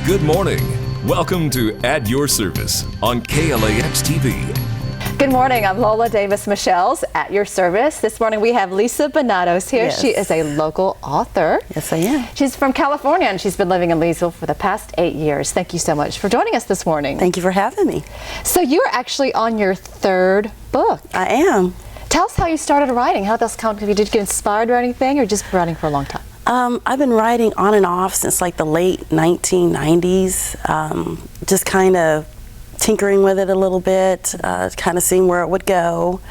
Good morning. Welcome to At Your Service on KLAX TV. Good morning. I'm Lola Davis-Michelle's At Your Service. This morning we have Lisa Banados here. Yes. She is a local author. Yes, I am. She's from California and she's been living in Leesville for the past 8 years. Thank you so much for joining us this morning. Thank you for having me. So you're actually on your third book. I am. Tell us how you started writing. How this come? Did you get inspired or anything, or just writing for a long time? I've been writing on and off since like the late 1990s, just kind of tinkering with it a little bit, kind of seeing where it would go,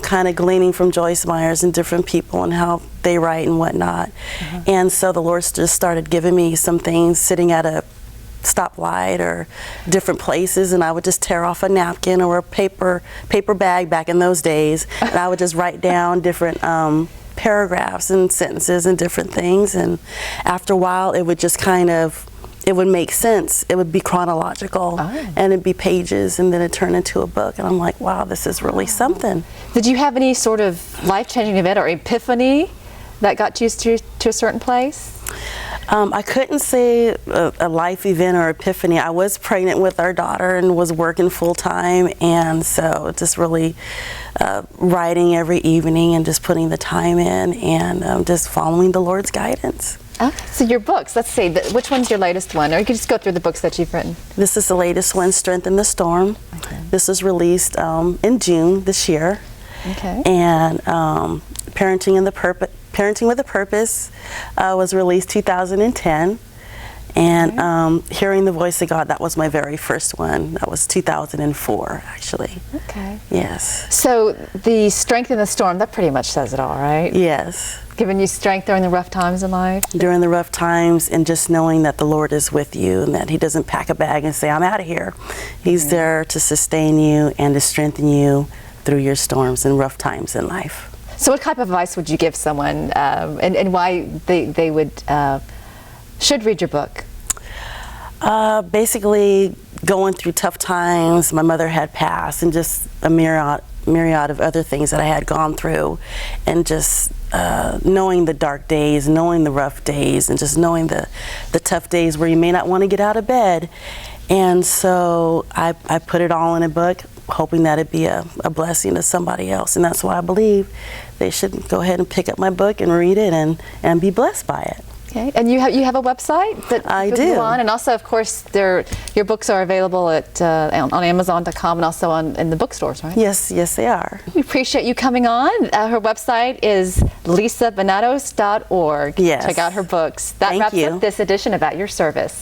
kind of gleaning from Joyce Myers and different people and how they write and whatnot. And so the Lord just started giving me some things sitting at a stoplight or different places, and I would just tear off a napkin or a paper bag back in those days, and I would just write down different paragraphs and sentences and different things, and after a while it would just it would make sense. It would be chronological, and it'd be pages, and then it turned into a book, and I'm like, wow, this is really something. Did you have any sort of life-changing event or epiphany that got you to a certain place? I couldn't say a life event or epiphany. I was pregnant with our daughter and was working full-time, and so just really writing every evening and just putting the time in and just following the Lord's guidance. Okay, so your books, let's see, which one's your latest one? Or you can just go through the books that you've written. This is the latest one, Strength in the Storm. Okay. This was released in June this year. Okay. And Parenting with a Purpose was released 2010. And Hearing the Voice of God, that was my very first one. That was 2004, actually. Okay. Yes. So the Strength in the Storm, that pretty much says it all, right? Yes. Giving you strength during the rough times in life? During the rough times, and just knowing that the Lord is with you and that He doesn't pack a bag and say, I'm out of here. He's there to sustain you and to strengthen you through your storms and rough times in life. So what type of advice would you give someone and why they would should read your book? Basically, going through tough times. My mother had passed, and just a myriad of other things that I had gone through, and just knowing the dark days, knowing the rough days, and just knowing the tough days where you may not want to get out of bed. And so I put it all in a book, hoping that it'd be a blessing to somebody else. And that's why I believe they should go ahead and pick up my book and read it and be blessed by it. Okay, and you have a website that I you do. go on, and also, of course, your books are available at on Amazon.com and also in the bookstores, right? Yes, they are. We appreciate you coming on. Her website is lisabanados.org. Yes. Check out her books. That Thank wraps you. up this edition of At Your Service.